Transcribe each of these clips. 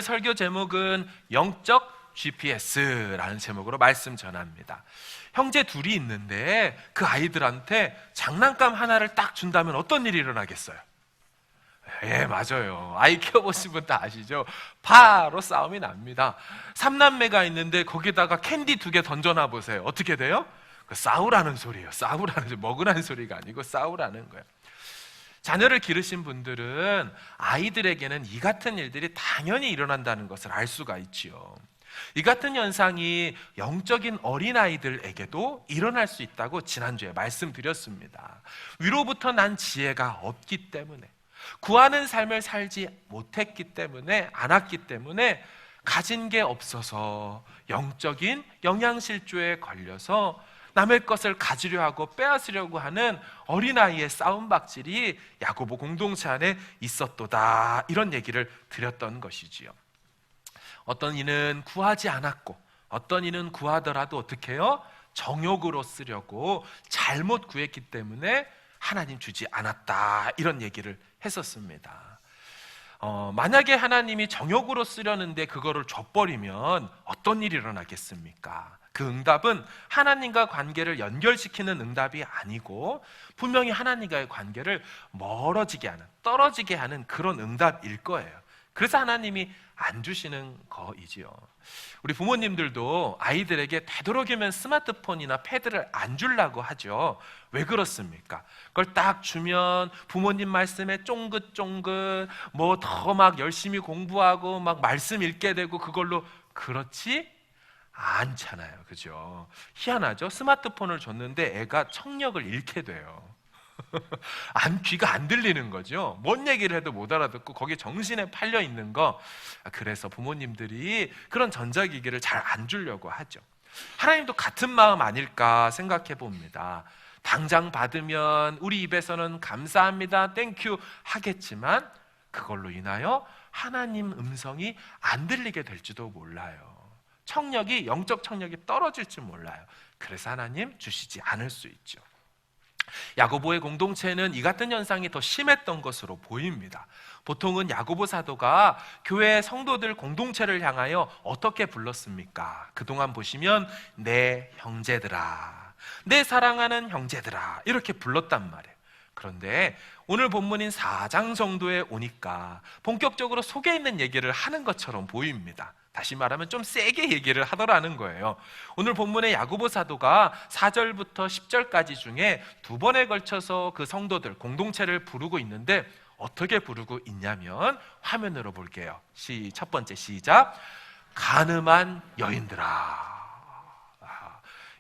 설교 제목은 영적 GPS라는 제목으로 말씀 전합니다. 형제 둘이 있는데 그 아이들한테 장난감 하나를 딱 준다면 어떤 일이 일어나겠어요? 예, 맞아요. 아이 키워보신 분 다 아시죠? 바로 싸움이 납니다. 삼남매가 있는데 거기다가 캔디 2개 던져놔 보세요. 어떻게 돼요? 싸우라는 소리예요. 싸우라는 소리, 먹으라는 소리가 아니고 싸우라는 거예요. 자녀를 기르신 분들은 아이들에게는 이 같은 일들이 당연히 일어난다는 것을 알 수가 있지요. 이 같은 현상이 영적인 어린아이들에게도 일어날 수 있다고 지난주에 말씀드렸습니다. 위로부터 난 지혜가 없기 때문에, 구하는 삶을 살지 못했기 때문에, 않았기 때문에 가진 게 없어서 영적인 영양실조에 걸려서 남의 것을 가지려 하고 빼앗으려고 하는 어린아이의 싸움박질이 야고보 공동체 안에 있었도다, 이런 얘기를 드렸던 것이지요. 어떤 이는 구하지 않았고 어떤 이는 구하더라도 어떻게 해요? 정욕으로 쓰려고 잘못 구했기 때문에 하나님 주지 않았다, 이런 얘기를 했었습니다. 만약에 하나님이 정욕으로 쓰려는데 그거를 줘버리면 어떤 일이 일어나겠습니까? 그 응답은 하나님과 관계를 연결시키는 응답이 아니고 분명히 하나님과의 관계를 멀어지게 하는, 떨어지게 하는 그런 응답일 거예요. 그래서 하나님이 안 주시는 거이지요. 우리 부모님들도 아이들에게 되도록이면 스마트폰이나 패드를 안 주려고 하죠. 왜 그렇습니까? 그걸 딱 주면 부모님 말씀에 쫑긋쫑긋 뭐 더 막 열심히 공부하고 막 말씀 읽게 되고 그걸로, 그렇지 않잖아요. 그죠? 희한하죠? 스마트폰을 줬는데 애가 청력을 잃게 돼요. 귀가 안 들리는 거죠. 뭔 얘기를 해도 못 알아듣고 거기에 정신에 팔려 있는 거. 그래서 부모님들이 그런 전자기기를 잘 안 주려고 하죠. 하나님도 같은 마음 아닐까 생각해 봅니다. 당장 받으면 우리 입에서는 감사합니다, 땡큐 하겠지만 그걸로 인하여 하나님 음성이 안 들리게 될지도 몰라요. 청력이, 영적 청력이 떨어질지 몰라요. 그래서 하나님 주시지 않을 수 있죠. 야고보의 공동체는 이 같은 현상이 더 심했던 것으로 보입니다. 보통은 야고보 사도가 교회 성도들 공동체를 향하여 어떻게 불렀습니까? 그동안 보시면 내 형제들아, 내 사랑하는 형제들아, 이렇게 불렀단 말이에요. 그런데 오늘 본문인 4장 정도에 오니까 본격적으로 속에 있는 얘기를 하는 것처럼 보입니다. 다시 말하면 좀 세게 얘기를 하더라는 거예요. 오늘 본문의 야고보 사도가 4절부터 10절까지 중에 2번에 걸쳐서 그 성도들, 공동체를 부르고 있는데 어떻게 부르고 있냐면 화면으로 볼게요. 첫 번째 시작. 가늠한 여인들아.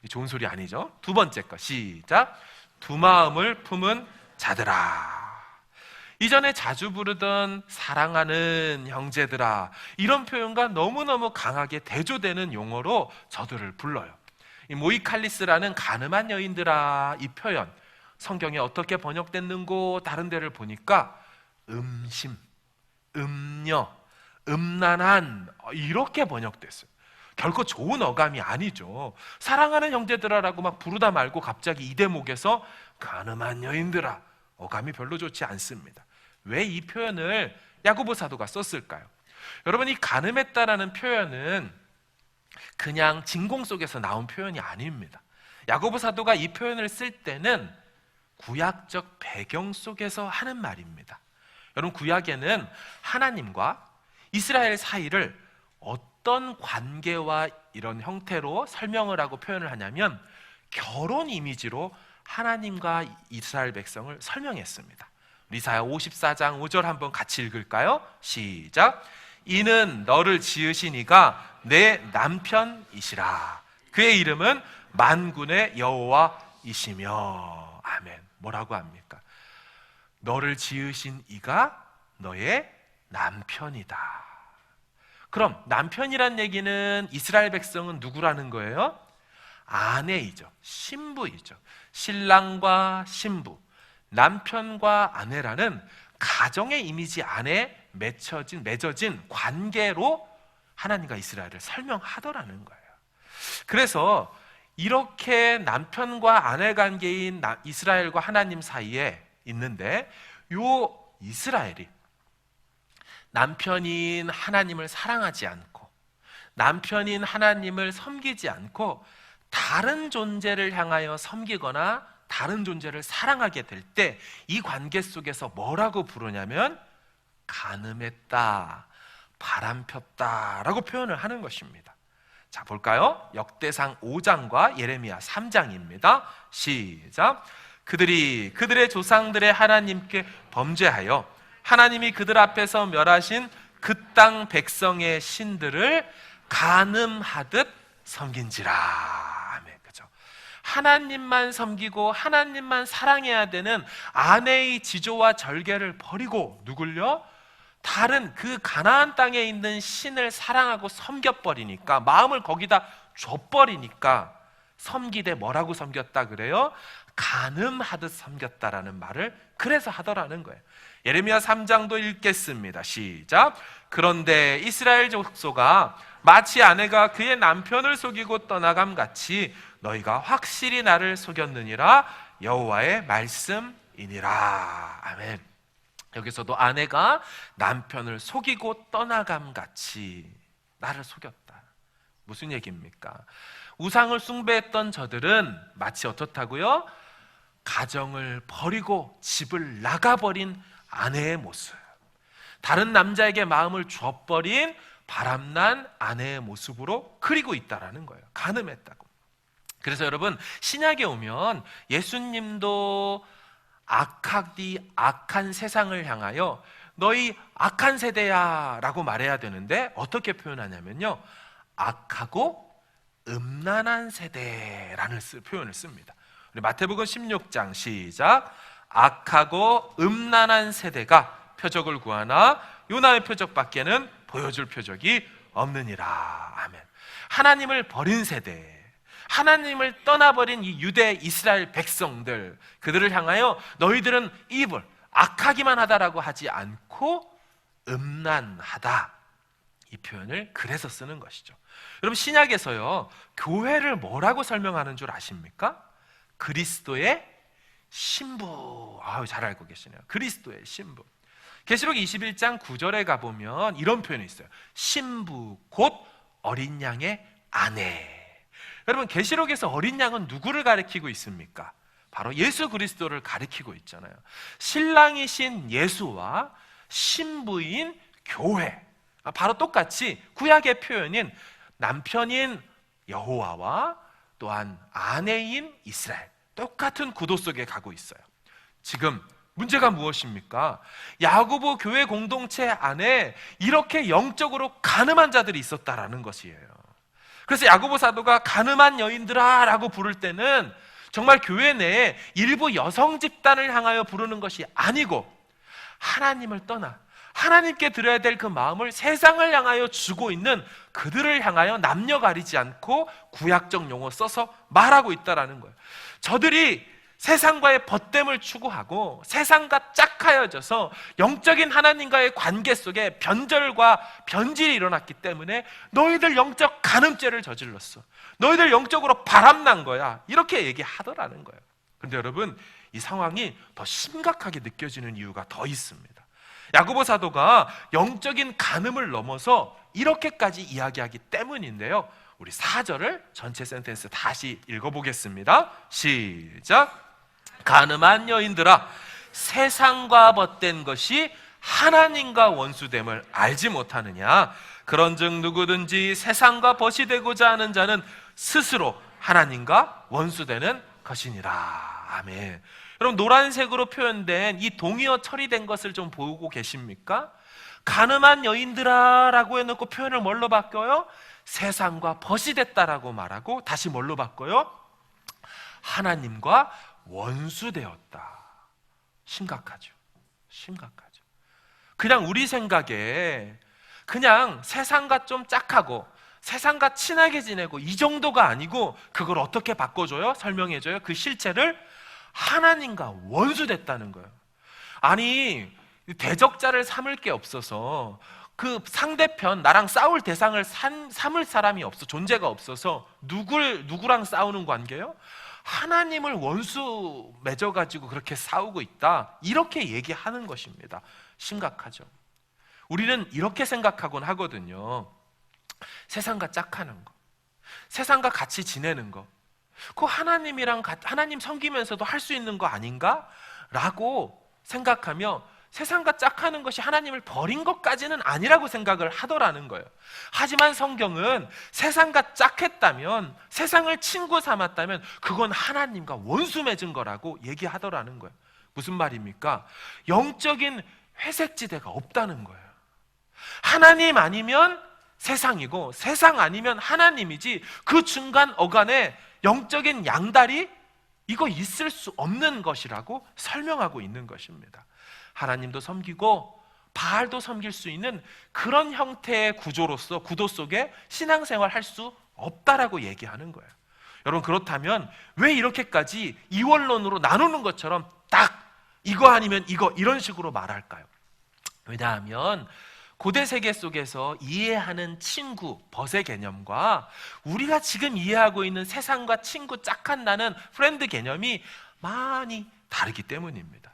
좋은 소리 아니죠? 두 번째 거 시작. 두 마음을 품은 자들아. 이전에 자주 부르던 사랑하는 형제들아, 이런 표현과 너무너무 강하게 대조되는 용어로 저들을 불러요. 이 모이칼리스라는 가늠한 여인들아, 이 표현 성경에 어떻게 번역됐는고 다른 데를 보니까 음심, 음녀, 음란한, 이렇게 번역됐어요. 결코 좋은 어감이 아니죠. 사랑하는 형제들아라고 막 부르다 말고 갑자기 이 대목에서 가늠한 여인들아, 어감이 별로 좋지 않습니다. 왜 이 표현을 야고보 사도가 썼을까요? 여러분, 이 가늠했다라는 표현은 그냥 진공 속에서 나온 표현이 아닙니다. 야고보 사도가 이 표현을 쓸 때는 구약적 배경 속에서 하는 말입니다. 여러분, 구약에는 하나님과 이스라엘 사이를 어떤 관계와 이런 형태로 설명을 하고 표현을 하냐면 결혼 이미지로 하나님과 이스라엘 백성을 설명했습니다. 이사야 54장 5절 한번 같이 읽을까요? 시작. 이는 너를 지으신 이가 내 남편이시라. 그의 이름은 만군의 여호와이시며. 아멘. 뭐라고 합니까? 너를 지으신 이가 너의 남편이다. 그럼 남편이란 얘기는 이스라엘 백성은 누구라는 거예요? 아내이죠. 신부이죠. 신랑과 신부, 남편과 아내라는 가정의 이미지 안에 맺어진 관계로 하나님과 이스라엘을 설명하더라는 거예요. 그래서 이렇게 남편과 아내 관계인 이스라엘과 하나님 사이에 있는데 요 이스라엘이 남편인 하나님을 사랑하지 않고 남편인 하나님을 섬기지 않고 다른 존재를 향하여 섬기거나 다른 존재를 사랑하게 될 때 이 관계 속에서 뭐라고 부르냐면 간음했다, 바람폈다라고 표현을 하는 것입니다. 자, 볼까요? 역대상 5장과 예레미야 3장입니다. 시작. 그들이 그들의 조상들의 하나님께 범죄하여 하나님이 그들 앞에서 멸하신 그 땅 백성의 신들을 간음하듯 섬긴지라. 아멘. 그죠? 하나님만 섬기고 하나님만 사랑해야 되는 아내의 지조와 절개를 버리고 누굴요? 다른 그 가나안 땅에 있는 신을 사랑하고 섬겨버리니까, 마음을 거기다 줘버리니까 섬기되 뭐라고 섬겼다 그래요? 간음하듯 섬겼다라는 말을 그래서 하더라는 거예요. 예레미야 3장도 읽겠습니다. 시작. 그런데 이스라엘 족속아, 마치 아내가 그의 남편을 속이고 떠나감 같이 너희가 확실히 나를 속였느니라. 여호와의 말씀이니라. 아멘. 여기서도 아내가 남편을 속이고 떠나감 같이 나를 속였다. 무슨 얘기입니까? 우상을 숭배했던 저들은 마치 어떻다고요? 가정을 버리고 집을 나가버린 아내의 모습, 다른 남자에게 마음을 줘버린 바람난 아내의 모습으로 그리고 있다라는 거예요. 간음했다고. 그래서 여러분, 신약에 오면 예수님도 악한 세상을 향하여 너희 악한 세대야 라고 말해야 되는데 어떻게 표현하냐면요, 악하고 음란한 세대라는 표현을 씁니다. 우리 마태복음 16장 시작. 악하고 음란한 세대가 표적을 구하나 요나의 표적밖에는 보여줄 표적이 없느니라. 아멘. 하나님을 버린 세대, 하나님을 떠나버린 이 유대 이스라엘 백성들, 그들을 향하여 너희들은 evil, 악하기만 하다라고 하지 않고 음란하다, 이 표현을 그래서 쓰는 것이죠. 여러분, 신약에서요 교회를 뭐라고 설명하는 줄 아십니까? 그리스도의 신부. 잘 알고 계시네요. 그리스도의 신부. 계시록 21장 9절에 가보면 이런 표현이 있어요. 신부 곧 어린 양의 아내. 여러분, 계시록에서 어린 양은 누구를 가리키고 있습니까? 바로 예수 그리스도를 가리키고 있잖아요. 신랑이신 예수와 신부인 교회, 바로 똑같이 구약의 표현인 남편인 여호와와 또한 아내인 이스라엘, 똑같은 구도 속에 가고 있어요. 지금 문제가 무엇입니까? 야고보 교회 공동체 안에 이렇게 영적으로 가늠한 자들이 있었다라는 것이에요. 그래서 야고보 사도가 가늠한 여인들아 라고 부를 때는 정말 교회 내에 일부 여성 집단을 향하여 부르는 것이 아니고 하나님을 떠나 하나님께 드려야 될 그 마음을 세상을 향하여 주고 있는 그들을 향하여 남녀 가리지 않고 구약적 용어 써서 말하고 있다라는 거예요. 저들이 세상과의 벗됨을 추구하고 세상과 짝하여져서 영적인 하나님과의 관계 속에 변절과 변질이 일어났기 때문에 너희들 영적 간음죄를 저질렀어, 너희들 영적으로 바람난 거야, 이렇게 얘기하더라는 거예요. 그런데 여러분, 이 상황이 더 심각하게 느껴지는 이유가 더 있습니다. 야고보 사도가 영적인 간음을 넘어서 이렇게까지 이야기하기 때문인데요, 우리 4절을 전체 센텐스 다시 읽어보겠습니다. 시작. 간음한 여인들아, 세상과 벗된 것이 하나님과 원수됨을 알지 못하느냐? 그런즉 누구든지 세상과 벗이 되고자 하는 자는 스스로 하나님과 원수되는 것이니라. 아멘. 여러분, 노란색으로 표현된 이 동의어 처리된 것을 좀 보고 계십니까? 간음한 여인들아 라고 해놓고 표현을 뭘로 바꿔요? 세상과 벗이 됐다라고 말하고 다시 뭘로 바꿔요? 하나님과 원수되었다. 심각하죠. 심각하죠. 그냥 우리 생각에 그냥 세상과 좀 짝하고 세상과 친하게 지내고 이 정도가 아니고, 그걸 어떻게 바꿔줘요? 설명해줘요. 그 실체를 하나님과 원수됐다는 거예요. 아니, 대적자를 삼을 게 없어서, 그 상대편, 나랑 싸울 대상을 삼을 사람이 없어, 존재가 없어서 누구랑 싸우는 관계예요? 하나님을 원수 맺어가지고 그렇게 싸우고 있다, 이렇게 얘기하는 것입니다. 심각하죠. 우리는 이렇게 생각하곤 하거든요. 세상과 짝하는 거, 세상과 같이 지내는 거, 그거 하나님 섬기면서도 할 수 있는 거 아닌가? 라고 생각하며 세상과 짝하는 것이 하나님을 버린 것까지는 아니라고 생각을 하더라는 거예요. 하지만 성경은 세상과 짝했다면, 세상을 친구 삼았다면 그건 하나님과 원수 맺은 거라고 얘기하더라는 거예요. 무슨 말입니까? 영적인 회색지대가 없다는 거예요. 하나님 아니면 세상이고 세상 아니면 하나님이지, 그 중간 어간에 영적인 양다리, 이거 있을 수 없는 것이라고 설명하고 있는 것입니다. 하나님도 섬기고 바알도 섬길 수 있는 그런 형태의 구조로서, 구도 속에 신앙생활 할 수 없다라고 얘기하는 거예요. 여러분, 그렇다면 왜 이렇게까지 이원론으로 나누는 것처럼 딱 이거 아니면 이거, 이런 식으로 말할까요? 왜냐하면 고대 세계 속에서 이해하는 친구, 벗의 개념과 우리가 지금 이해하고 있는 세상과 친구, 짝한다는 프렌드 개념이 많이 다르기 때문입니다.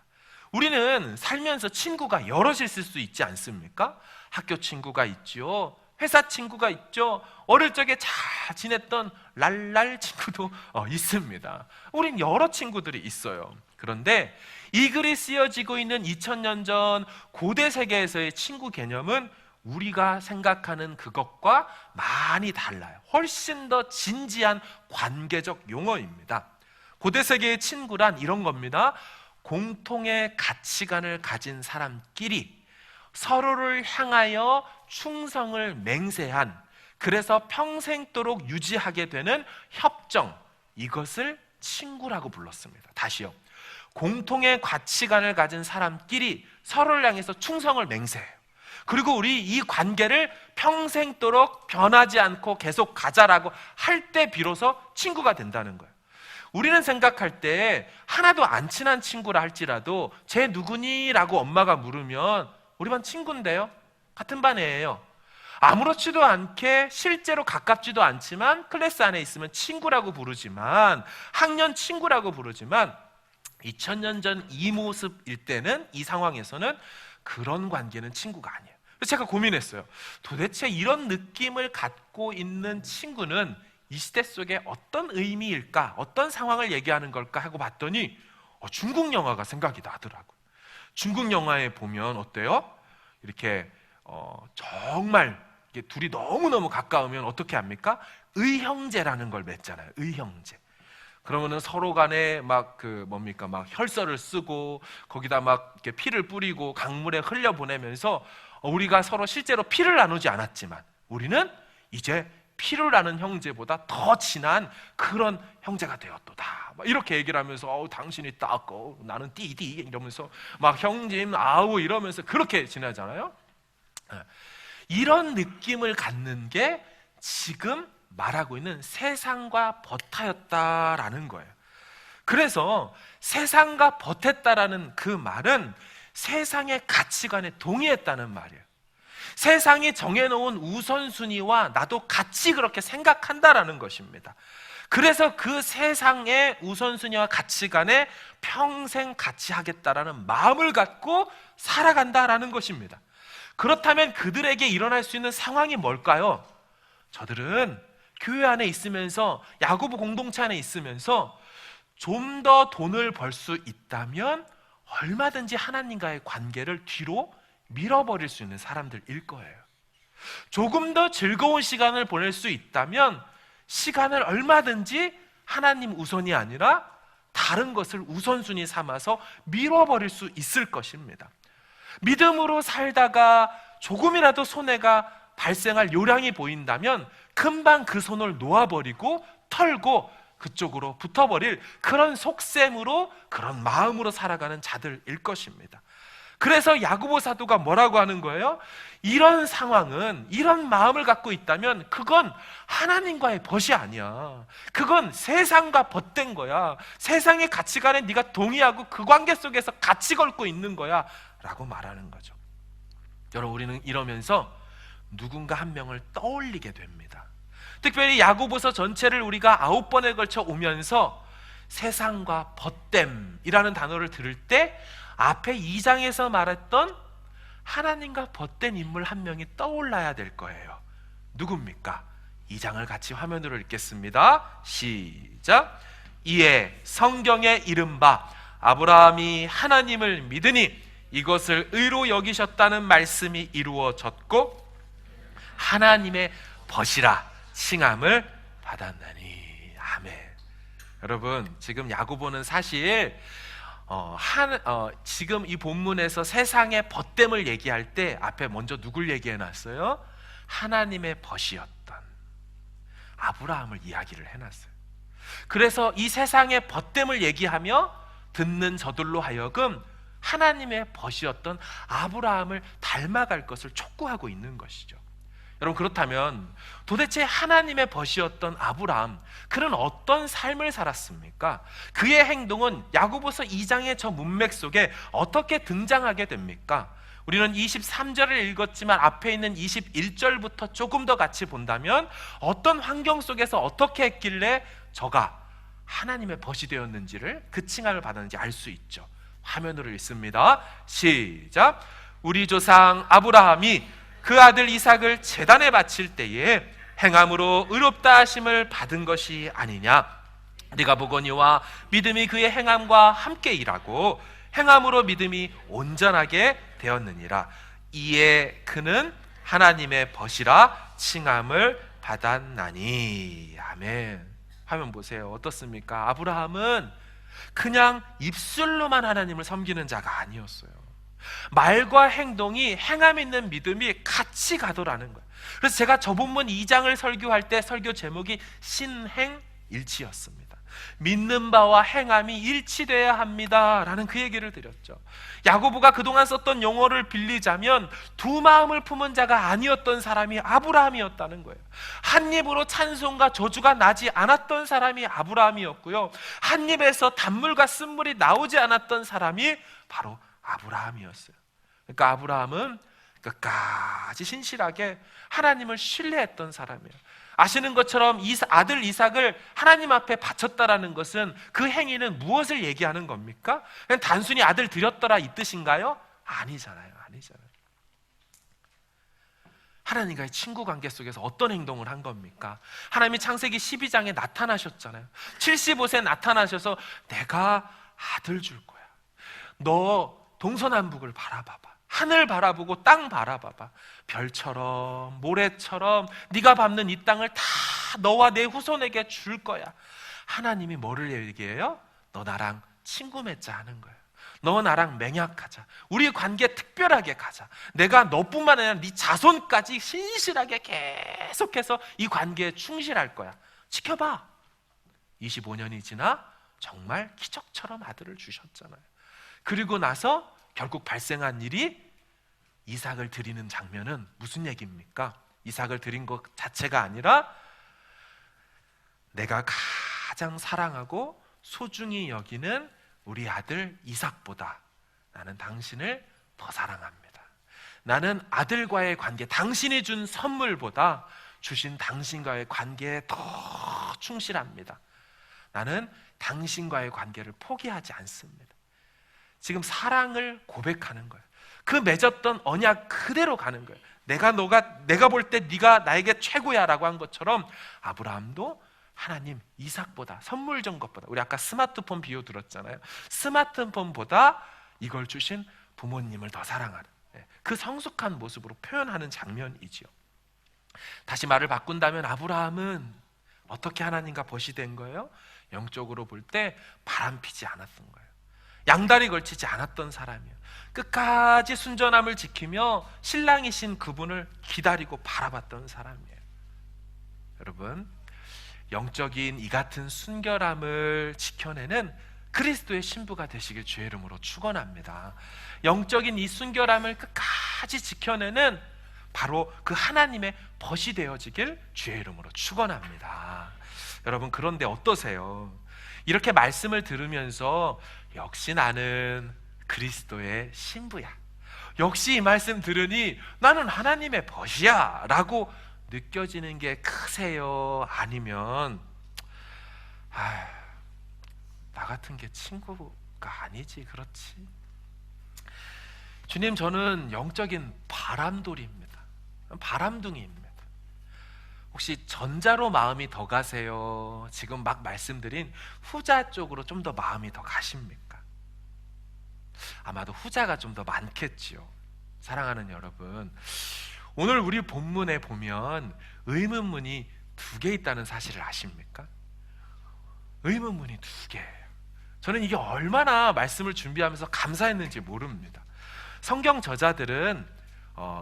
우리는 살면서 친구가 여럿 있을 수 있지 않습니까? 학교 친구가 있죠, 회사 친구가 있죠, 어릴 적에 잘 지냈던 랄랄 친구도 있습니다. 우린 여러 친구들이 있어요. 그런데 이 글이 쓰여지고 있는 2000년 전 고대 세계에서의 친구 개념은 우리가 생각하는 그것과 많이 달라요. 훨씬 더 진지한 관계적 용어입니다. 고대 세계의 친구란 이런 겁니다. 공통의 가치관을 가진 사람끼리 서로를 향하여 충성을 맹세한, 그래서 평생도록 유지하게 되는 협정, 이것을 친구라고 불렀습니다. 다시요. 공통의 가치관을 가진 사람끼리 서로를 향해서 충성을 맹세해요. 그리고 우리 이 관계를 평생도록 변하지 않고 계속 가자라고 할 때 비로소 친구가 된다는 거예요. 우리는 생각할 때 하나도 안 친한 친구라 할지라도 쟤 누구니? 라고 엄마가 물으면 우리 반 친구인데요, 같은 반 애예요. 아무렇지도 않게 실제로 가깝지도 않지만 클래스 안에 있으면 친구라고 부르지만, 학년 친구라고 부르지만 2000년 전 이 모습일 때는, 이 상황에서는 그런 관계는 친구가 아니에요. 그래서 제가 고민했어요. 도대체 이런 느낌을 갖고 있는 친구는 이 시대 속에 어떤 의미일까? 어떤 상황을 얘기하는 걸까? 하고 봤더니 중국 영화가 생각이 나더라고요. 중국 영화에 보면 어때요? 이렇게 정말 이게 둘이 너무너무 가까우면 어떻게 합니까? 의형제라는 걸 맺잖아요. 의형제. 그러면은 서로 간에 막 막 혈서를 쓰고 거기다 막 이렇게 피를 뿌리고 강물에 흘려 보내면서 우리가 서로 실제로 피를 나누지 않았지만 우리는 이제 피를 나는 형제보다 더 친한 그런 형제가 되었도다. 막 이렇게 얘기를 하면서 당신이 따고 나는 띠디 이러면서 막 형님 아우 이러면서 그렇게 지내잖아요. 이런 느낌을 갖는 게 지금 말하고 있는 세상과 벗하였다라는 거예요. 그래서 세상과 벗했다라는 그 말은 세상의 가치관에 동의했다는 말이에요. 세상이 정해놓은 우선순위와 나도 같이 그렇게 생각한다라는 것입니다. 그래서 그 세상의 우선순위와 가치관에 평생 같이 하겠다라는 마음을 갖고 살아간다라는 것입니다. 그렇다면 그들에게 일어날 수 있는 상황이 뭘까요? 저들은 교회 안에 있으면서, 야고보 공동체 안에 있으면서 좀 더 돈을 벌 수 있다면 얼마든지 하나님과의 관계를 뒤로 밀어버릴 수 있는 사람들일 거예요. 조금 더 즐거운 시간을 보낼 수 있다면 시간을 얼마든지 하나님 우선이 아니라 다른 것을 우선순위 삼아서 밀어버릴 수 있을 것입니다. 믿음으로 살다가 조금이라도 손해가 발생할 요량이 보인다면 금방 그 손을 놓아버리고 털고 그쪽으로 붙어버릴 그런 속셈으로, 그런 마음으로 살아가는 자들일 것입니다. 그래서 야고보 사도가 뭐라고 하는 거예요? 이런 상황은, 이런 마음을 갖고 있다면 그건 하나님과의 벗이 아니야. 그건 세상과 벗된 거야. 세상의 가치관에 네가 동의하고 그 관계 속에서 같이 걸고 있는 거야 라고 말하는 거죠. 여러분, 우리는 이러면서 누군가 한 명을 떠올리게 됩니다. 특별히 야고보서 전체를 우리가 9번에 걸쳐 오면서 세상과 벗됨이라는 단어를 들을 때 앞에 2장에서 말했던 하나님과 벗된 인물 한 명이 떠올라야 될 거예요. 누굽니까? 2장을 같이 화면으로 읽겠습니다. 시작. 이에 성경에 이른바 아브라함이 하나님을 믿으니 이것을 의로 여기셨다는 말씀이 이루어졌고 하나님의 벗이라 칭함을 받았나니. 아멘. 여러분, 지금 야고보는 사실 지금 이 본문에서 세상의 벗됨을 얘기할 때 앞에 먼저 누굴 얘기해 놨어요? 하나님의 벗이었던 아브라함을 이야기를 해놨어요. 그래서 이 세상의 벗됨을 얘기하며 듣는 저들로 하여금 하나님의 벗이었던 아브라함을 닮아갈 것을 촉구하고 있는 것이죠. 여러분, 그렇다면 도대체 하나님의 벗이었던 아브라함, 그는 어떤 삶을 살았습니까? 그의 행동은 야고보서 2장의 저 문맥 속에 어떻게 등장하게 됩니까? 우리는 23절을 읽었지만 앞에 있는 21절부터 조금 더 같이 본다면 어떤 환경 속에서 어떻게 했길래 저가 하나님의 벗이 되었는지를, 그 칭함을 받았는지 알 수 있죠. 화면으로 읽습니다. 시작. 우리 조상 아브라함이 그 아들 이삭을 제단에 바칠 때에 행함으로 의롭다 하심을 받은 것이 아니냐. 네가 보거니와 믿음이 그의 행함과 함께 일하고 행함으로 믿음이 온전하게 되었느니라. 이에 그는 하나님의 벗이라 칭함을 받았나니. 아멘. 화면 보세요. 어떻습니까? 아브라함은 그냥 입술로만 하나님을 섬기는 자가 아니었어요. 말과 행동이, 행함 있는 믿음이 같이 가더라는 거예요. 그래서 제가 저 본문 2장을 설교할 때 설교 제목이 신행일치였습니다. 믿는 바와 행함이 일치돼야 합니다 라는 그 얘기를 드렸죠. 야고보가 그동안 썼던 용어를 빌리자면 두 마음을 품은 자가 아니었던 사람이 아브라함이었다는 거예요. 한 입으로 찬송과 저주가 나지 않았던 사람이 아브라함이었고요, 한 입에서 단물과 쓴물이 나오지 않았던 사람이 바로 아브라함이었어요. 그러니까 아브라함은 끝까지 신실하게 하나님을 신뢰했던 사람이에요. 아시는 것처럼 아들 이삭을 하나님 앞에 바쳤다라는 것은, 그 행위는 무엇을 얘기하는 겁니까? 그냥 단순히 아들 드렸더라 이 뜻인가요? 아니잖아요. 하나님과의 친구 관계 속에서 어떤 행동을 한 겁니까? 하나님이 창세기 12장에 나타나셨잖아요. 75세 나타나셔서 내가 아들 줄 거야. 너 동서남북을 바라봐봐. 하늘 바라보고 땅 바라봐봐. 별처럼 모래처럼 네가 밟는 이 땅을 다 너와 내 후손에게 줄 거야. 하나님이 뭐를 얘기해요? 너 나랑 친구 맺자 하는 거예요. 너 나랑 맹약하자. 우리 관계 특별하게 가자. 내가 너뿐만 아니라 네 자손까지 신실하게 계속해서 이 관계에 충실할 거야. 지켜봐. 25년이 지나 정말 기적처럼 아들을 주셨잖아요. 그리고 나서 결국 발생한 일이 이삭을 드리는 장면은 무슨 얘기입니까? 이삭을 드린 것 자체가 아니라 내가 가장 사랑하고 소중히 여기는 우리 아들 이삭보다 나는 당신을 더 사랑합니다. 나는 아들과의 관계, 당신이 준 선물보다 주신 당신과의 관계에 더 충실합니다. 나는 당신과의 관계를 포기하지 않습니다. 지금 사랑을 고백하는 거예요. 그 맺었던 언약 그대로 가는 거예요. 내가 볼 때 네가 나에게 최고야라고 한 것처럼 아브라함도 하나님, 이삭보다, 선물 준 것보다, 우리 아까 스마트폰 비유 들었잖아요. 스마트폰보다 이걸 주신 부모님을 더 사랑하는, 그 성숙한 모습으로 표현하는 장면이지요. 다시 말을 바꾼다면 아브라함은 어떻게 하나님과 벗이 된 거예요? 영적으로 볼 때 바람피지 않았던 거예요. 양다리 걸치지 않았던 사람이에요. 끝까지 순전함을 지키며 신랑이신 그분을 기다리고 바라봤던 사람이에요. 여러분, 영적인 이 같은 순결함을 지켜내는 그리스도의 신부가 되시길 주의 이름으로 축원합니다. 영적인 이 순결함을 끝까지 지켜내는 바로 그 하나님의 벗이 되어지길 주의 이름으로 축원합니다. 여러분, 그런데 어떠세요? 이렇게 말씀을 들으면서 역시 나는 그리스도의 신부야, 역시 이 말씀 들으니 나는 하나님의 벗이야 라고 느껴지는 게 크세요? 아니면 나 같은 게 친구가 아니지, 그렇지? 주님, 저는 영적인 바람돌이입니다. 바람둥이입니다. 혹시 전자로 마음이 더 가세요? 지금 막 말씀드린 후자 쪽으로 좀 더 마음이 더 가십니까? 아마도 후자가 좀 더 많겠지요. 사랑하는 여러분, 오늘 우리 본문에 보면 의문문이 2개 있다는 사실을 아십니까? 의문문이 2개예요. 저는 이게 얼마나 말씀을 준비하면서 감사했는지 모릅니다. 성경 저자들은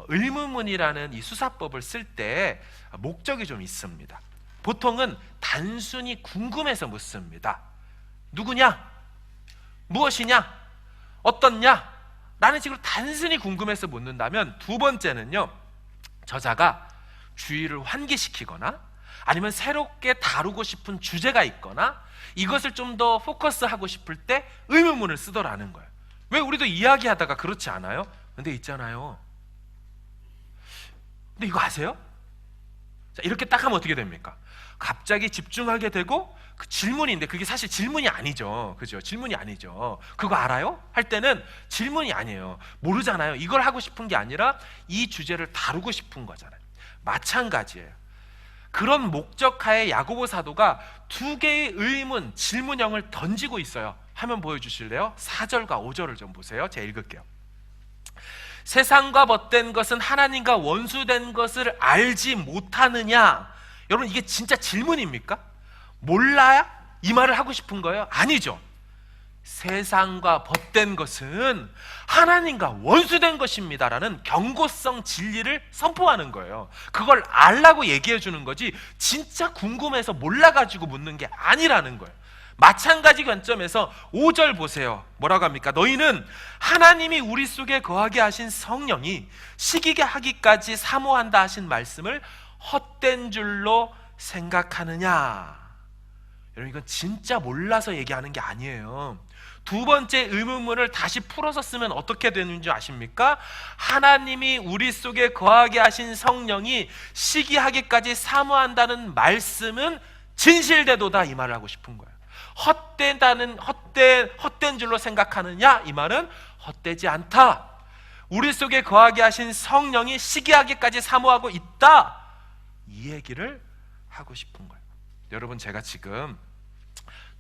의문문이라는 이 수사법을 쓸 때 목적이 좀 있습니다. 보통은 단순히 궁금해서 묻습니다. 누구냐? 무엇이냐? 어떻냐? 라는 식으로 단순히 궁금해서 묻는다면, 두 번째는요, 저자가 주의를 환기시키거나 아니면 새롭게 다루고 싶은 주제가 있거나 이것을 좀 더 포커스하고 싶을 때 의문문을 쓰더라는 거예요. 왜 우리도 이야기하다가 그렇지 않아요? 근데 있잖아요, 근데 이거 아세요? 자, 이렇게 딱 하면 어떻게 됩니까? 갑자기 집중하게 되고, 그 질문인데 그게 사실 질문이 아니죠. 그죠? 질문이 아니죠. 그거 알아요? 할 때는 질문이 아니에요. 모르잖아요. 이걸 하고 싶은 게 아니라 이 주제를 다루고 싶은 거잖아요. 마찬가지예요. 그런 목적하에 야고보 사도가 2개의 의문, 질문형을 던지고 있어요. 화면 보여주실래요? 4절과 5절을 좀 보세요. 제가 읽을게요. 세상과 벗된 것은 하나님과 원수된 것을 알지 못하느냐? 여러분, 이게 진짜 질문입니까? 몰라야 이 말을 하고 싶은 거예요? 아니죠. 세상과 벗된 것은 하나님과 원수된 것입니다라는 경고성 진리를 선포하는 거예요. 그걸 알라고 얘기해 주는 거지, 진짜 궁금해서 몰라가지고 묻는 게 아니라는 거예요. 마찬가지 관점에서 5절 보세요. 뭐라고 합니까? 너희는 하나님이 우리 속에 거하게 하신 성령이 시기게 하기까지 사모한다 하신 말씀을 헛된 줄로 생각하느냐? 여러분, 이건 진짜 몰라서 얘기하는 게 아니에요. 두 번째 의문문을 다시 풀어서 쓰면 어떻게 되는 줄 아십니까? 하나님이 우리 속에 거하게 하신 성령이 시기하기까지 사모한다는 말씀은 진실되도다, 이 말을 하고 싶은 거예요. 헛된 줄로 생각하느냐? 이 말은 헛되지 않다. 우리 속에 거하게 하신 성령이 시기하기까지 사모하고 있다, 이 얘기를 하고 싶은 거예요. 여러분, 제가 지금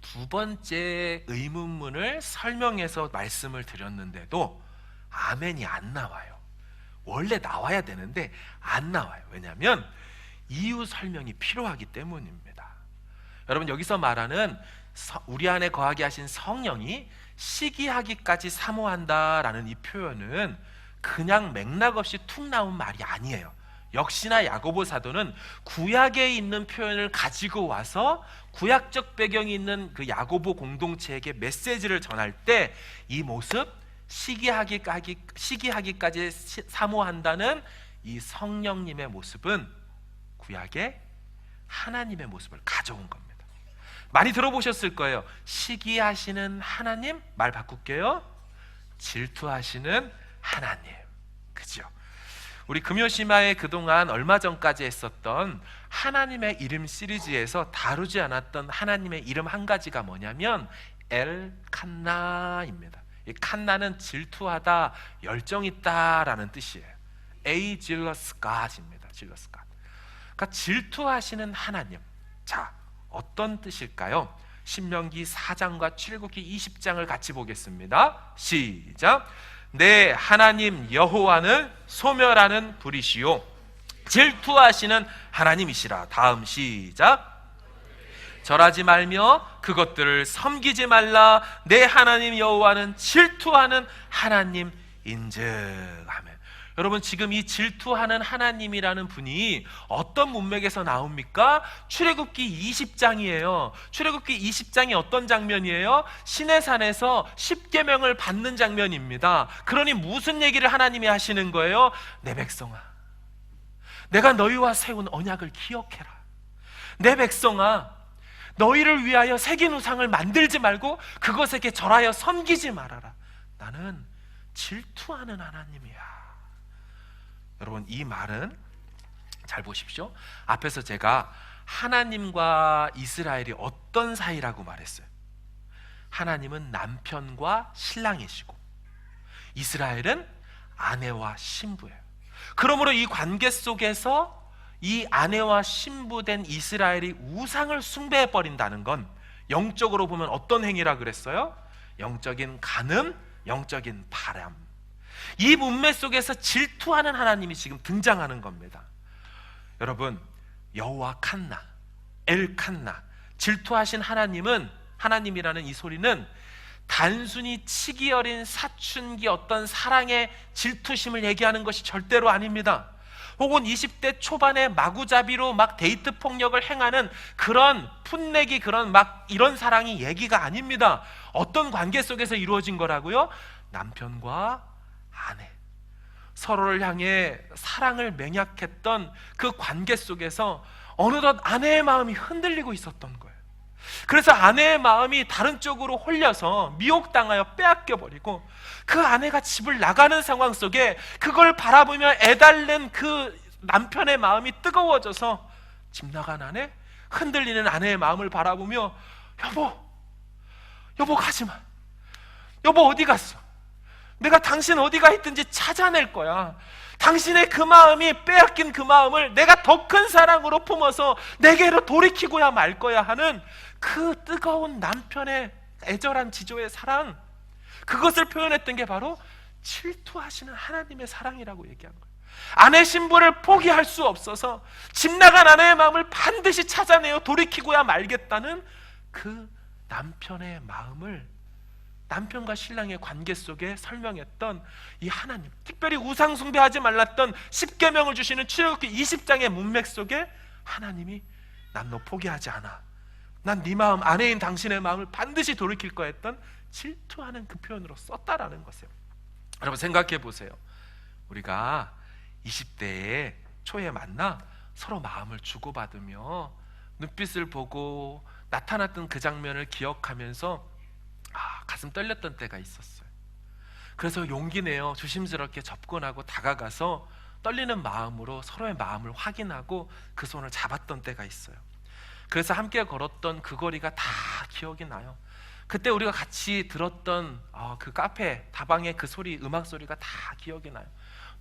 2번째 의문문을 설명해서 말씀을 드렸는데도 아멘이 안 나와요. 원래 나와야 되는데 안 나와요. 왜냐하면 이유 설명이 필요하기 때문입니다. 여러분, 여기서 말하는 우리 안에 거하게 하신 성령이 시기하기까지 사모한다라는 이 표현은 그냥 맥락 없이 툭 나온 말이 아니에요. 역시나 야고보 사도는 구약에 있는 표현을 가지고 와서 구약적 배경이 있는 그 야고보 공동체에게 메시지를 전할 때 이 모습, 시기하기까지 사모한다는 이 성령님의 모습은 구약의 하나님의 모습을 가져온 겁니다. 많이 들어보셨을 거예요. 시기하시는 하나님, 말 바꿀게요. 질투하시는 하나님. 그죠? 우리 금요시마에 그동안 얼마 전까지 했었던 하나님의 이름 시리즈에서 다루지 않았던 하나님의 이름 한 가지가 뭐냐면 엘칸나입니다. 이 칸나는 질투하다, 열정 있다라는 뜻이에요. A jealous God입니다. jealous God. 그러니까 질투하시는 하나님. 자, 어떤 뜻일까요? 신명기 4장과 출애굽기 20장을 같이 보겠습니다. 시작. 내 하나님 여호와는 소멸하는 불이시요 질투하시는 하나님이시라. 다음 시작. 절하지 말며 그것들을 섬기지 말라. 내 하나님 여호와는 질투하는 하나님인즉. 아멘. 여러분, 지금 이 질투하는 하나님이라는 분이 어떤 문맥에서 나옵니까? 출애굽기 20장이에요. 출애굽기 20장이 어떤 장면이에요? 시내산에서 십계명을 받는 장면입니다. 그러니 무슨 얘기를 하나님이 하시는 거예요? 내 백성아, 내가 너희와 세운 언약을 기억해라. 내 백성아, 너희를 위하여 새긴 우상을 만들지 말고 그것에게 절하여 섬기지 말아라. 나는 질투하는 하나님이야. 여러분, 이 말은 잘 보십시오. 앞에서 제가 하나님과 이스라엘이 어떤 사이라고 말했어요. 하나님은 남편과 신랑이시고 이스라엘은 아내와 신부예요. 그러므로 이 관계 속에서 이 아내와 신부된 이스라엘이 우상을 숭배해버린다는 건 영적으로 보면 어떤 행위라 그랬어요? 영적인 간음, 영적인 바람. 이 문맥 속에서 질투하는 하나님이 지금 등장하는 겁니다. 여러분, 여호와 칸나, 엘칸나, 질투하신 하나님은, 하나님이라는 이 소리는 단순히 치기 어린 사춘기 어떤 사랑의 질투심을 얘기하는 것이 절대로 아닙니다. 혹은 20대 초반에 마구잡이로 막 데이트 폭력을 행하는 그런 풋내기, 그런 막 이런 사랑이 얘기가 아닙니다. 어떤 관계 속에서 이루어진 거라고요? 남편과 아내, 서로를 향해 사랑을 맹약했던 그 관계 속에서 어느덧 아내의 마음이 흔들리고 있었던 거예요. 그래서 아내의 마음이 다른 쪽으로 홀려서 미혹당하여 빼앗겨버리고, 그 아내가 집을 나가는 상황 속에 그걸 바라보며 애달는 그 남편의 마음이 뜨거워져서 집 나간 아내, 흔들리는 아내의 마음을 바라보며 여보 가지마, 여보 어디 갔어? 내가 당신 어디가 있든지 찾아낼 거야. 당신의 그 마음이, 빼앗긴 그 마음을 내가 더 큰 사랑으로 품어서 내게로 돌이키고야 말 거야 하는 그 뜨거운 남편의 애절한 지조의 사랑, 그것을 표현했던 게 바로 질투하시는 하나님의 사랑이라고 얘기한 거예요. 아내 신부를 포기할 수 없어서 집 나간 아내의 마음을 반드시 찾아내어 돌이키고야 말겠다는 그 남편의 마음을 남편과 신랑의 관계 속에 설명했던 이 하나님, 특별히 우상 숭배하지 말랐던 10계명을 주시는 출애굽기 20장의 문맥 속에 하나님이 난 너 포기하지 않아, 난 네 마음, 아내인 당신의 마음을 반드시 돌이킬 거야 했던 질투하는 그 표현으로 썼다라는 것이에요. 여러분 생각해 보세요. 우리가 20대에 초에 만나 서로 마음을 주고받으며 눈빛을 보고 나타났던 그 장면을 기억하면서 가슴 떨렸던 때가 있었어요. 그래서 용기 내어 조심스럽게 접근하고 다가가서 떨리는 마음으로 서로의 마음을 확인하고 그 손을 잡았던 때가 있어요. 그래서 함께 걸었던 그 거리가 다 기억이 나요. 그때 우리가 같이 들었던 그 카페 다방의 그 소리, 음악 소리가 다 기억이 나요.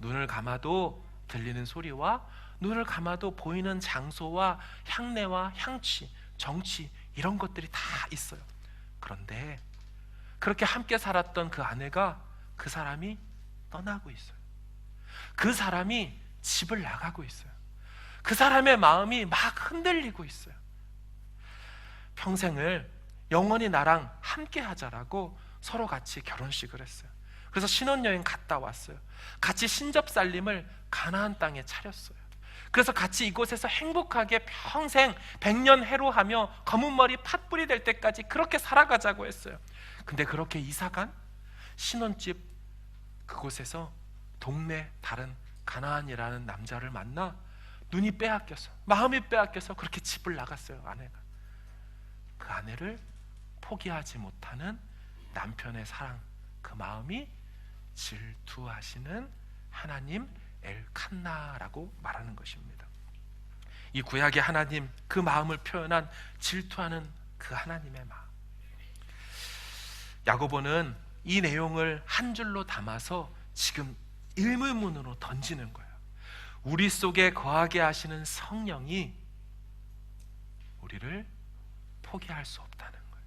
눈을 감아도 들리는 소리와 눈을 감아도 보이는 장소와 향내와 향취, 정취, 이런 것들이 다 있어요. 그런데 그렇게 함께 살았던 그 아내가, 그 사람이 떠나고 있어요. 그 사람이 집을 나가고 있어요. 그 사람의 마음이 막 흔들리고 있어요. 평생을 영원히 나랑 함께 하자라고 서로 같이 결혼식을 했어요. 그래서 신혼여행 갔다 왔어요. 같이 신접살림을 가나안 땅에 차렸어요. 그래서 같이 이곳에서 행복하게 평생 100년 해로하며 검은 머리 팥불이 될 때까지 그렇게 살아가자고 했어요. 근데 그렇게 이사간 신혼집 그곳에서 동네 다른 가나안이라는 남자를 만나 눈이 빼앗겨서, 마음이 빼앗겨서 그렇게 집을 나갔어요. 아내가. 그 아내를 포기하지 못하는 남편의 사랑, 그 마음이 질투하시는 하나님 엘칸나라고 말하는 것입니다. 이 구약의 하나님, 그 마음을 표현한 질투하는 그 하나님의 마음. 야고보는 이 내용을 한 줄로 담아서 지금 의문문으로 던지는 거예요. 우리 속에 거하게 하시는 성령이 우리를 포기할 수 없다는 거예요.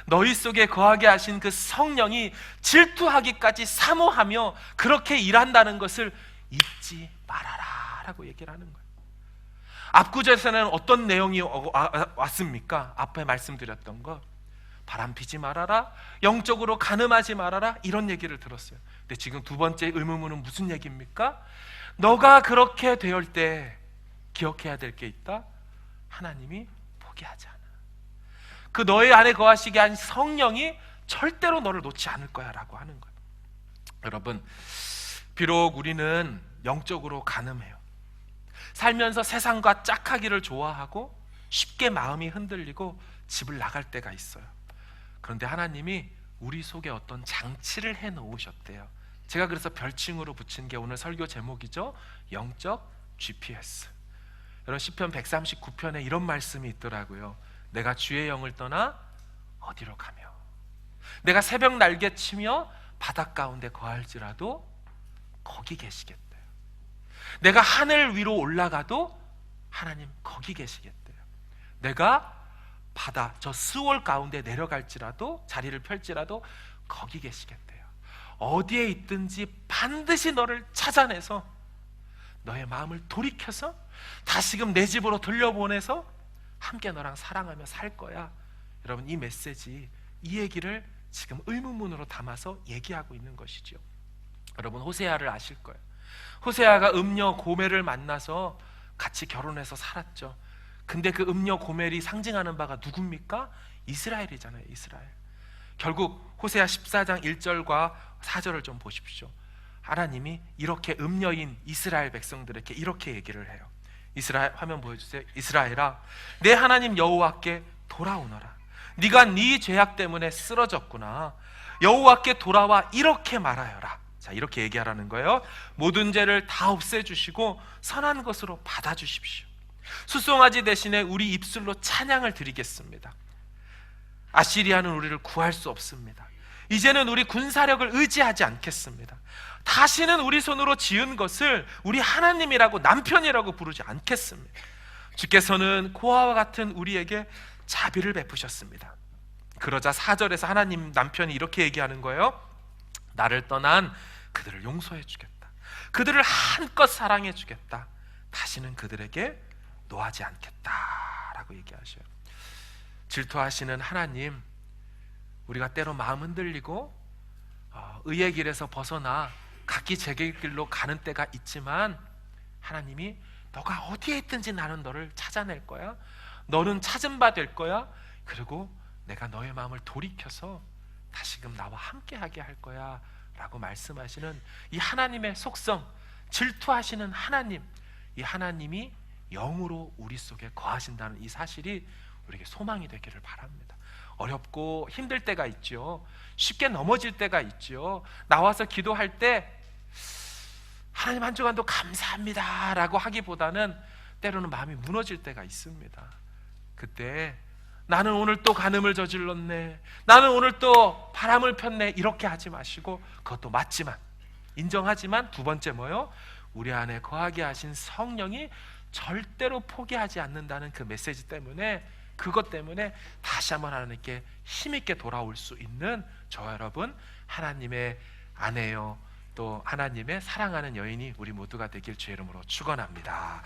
너희 속에 거하게 하신 그 성령이 질투하기까지 사모하며 그렇게 일한다는 것을 잊지 말아라 라고 얘기를 하는 거예요. 앞구절에서는 어떤 내용이 왔습니까? 앞에 말씀드렸던 거, 바람 피지 말아라, 영적으로 간음하지 말아라, 이런 얘기를 들었어요. 근데 지금 두 번째 의문문은 무슨 얘기입니까? 너가 그렇게 되올 때 기억해야 될 게 있다. 하나님이 포기하지 않아. 그 너의 안에 거하시게 한 성령이 절대로 너를 놓지 않을 거야 라고 하는 거예요. 여러분, 비록 우리는 영적으로 간음해요. 살면서 세상과 짝하기를 좋아하고 쉽게 마음이 흔들리고 집을 나갈 때가 있어요. 그런데 하나님이 우리 속에 어떤 장치를 해 놓으셨대요. 제가 그래서 별칭으로 붙인 게 오늘 설교 제목이죠. 영적 GPS. 여러분, 시편 139편에 이런 말씀이 있더라고요. 내가 주의 영을 떠나 어디로 가며, 내가 새벽 날개치며 바닷 가운데 거할지라도 거기 계시겠대요. 내가 하늘 위로 올라가도 하나님 거기 계시겠대요. 내가 바다 저 스월 가운데 내려갈지라도, 자리를 펼지라도 거기 계시겠대요. 어디에 있든지 반드시 너를 찾아내서 너의 마음을 돌이켜서 다시금 내 집으로 돌려보내서 함께 너랑 사랑하며 살 거야. 여러분, 이 메시지, 이 얘기를 지금 의문문으로 담아서 얘기하고 있는 것이죠. 여러분, 호세아를 아실 거예요. 호세아가 음녀 고멜을 만나서 같이 결혼해서 살았죠. 근데 그 음녀 고멜이 상징하는 바가 누굽니까? 이스라엘이잖아요. 이스라엘. 결국 호세아 14장 1절과 4절을 좀 보십시오. 하나님이 이렇게 음녀인 이스라엘 백성들에게 이렇게 얘기를 해요. 이스라엘, 화면 보여주세요. 이스라엘아, 내 하나님 여호와께 돌아오너라. 네가 네 죄악 때문에 쓰러졌구나. 여호와께 돌아와 이렇게 말하여라. 자, 이렇게 얘기하라는 거예요. 모든 죄를 다 없애주시고 선한 것으로 받아주십시오. 수송아지 대신에 우리 입술로 찬양을 드리겠습니다. 아시리아는 우리를 구할 수 없습니다. 이제는 우리 군사력을 의지하지 않겠습니다. 다시는 우리 손으로 지은 것을 우리 하나님이라고, 남편이라고 부르지 않겠습니다. 주께서는 고아와 같은 우리에게 자비를 베푸셨습니다. 그러자 4절에서 하나님 남편이 이렇게 얘기하는 거예요. 나를 떠난 그들을 용서해 주겠다. 그들을 한껏 사랑해 주겠다. 다시는 그들에게 노하지 않겠다라고 얘기하셔요. 질투하시는 하나님, 우리가 때로 마음 흔들리고 의의 길에서 벗어나 각기 자기 길로 가는 때가 있지만, 하나님이 너가 어디에 있든지 나는 너를 찾아낼 거야. 너는 찾은 바 될 거야. 그리고 내가 너의 마음을 돌이켜서 다시금 나와 함께하게 할 거야 라고 말씀하시는 이 하나님의 속성, 질투하시는 하나님, 이 하나님이 영으로 우리 속에 거하신다는 이 사실이 우리에게 소망이 되기를 바랍니다. 어렵고 힘들 때가 있죠. 쉽게 넘어질 때가 있죠. 나와서 기도할 때 하나님 한 주간도 감사합니다 라고 하기보다는 때로는 마음이 무너질 때가 있습니다. 그때 나는 오늘 또 간음을 저질렀네, 나는 오늘 또 바람을 폈네, 이렇게 하지 마시고, 그것도 맞지만, 인정하지만, 두 번째 뭐요? 우리 안에 거하게 하신 성령이 절대로 포기하지 않는다는 그 메시지 때문에, 그것 때문에 다시 한번 하나님께 힘있게 돌아올 수 있는 저와 여러분, 하나님의 아내요, 또 하나님의 사랑하는 여인이 우리 모두가 되길 주의 이름으로 축원합니다.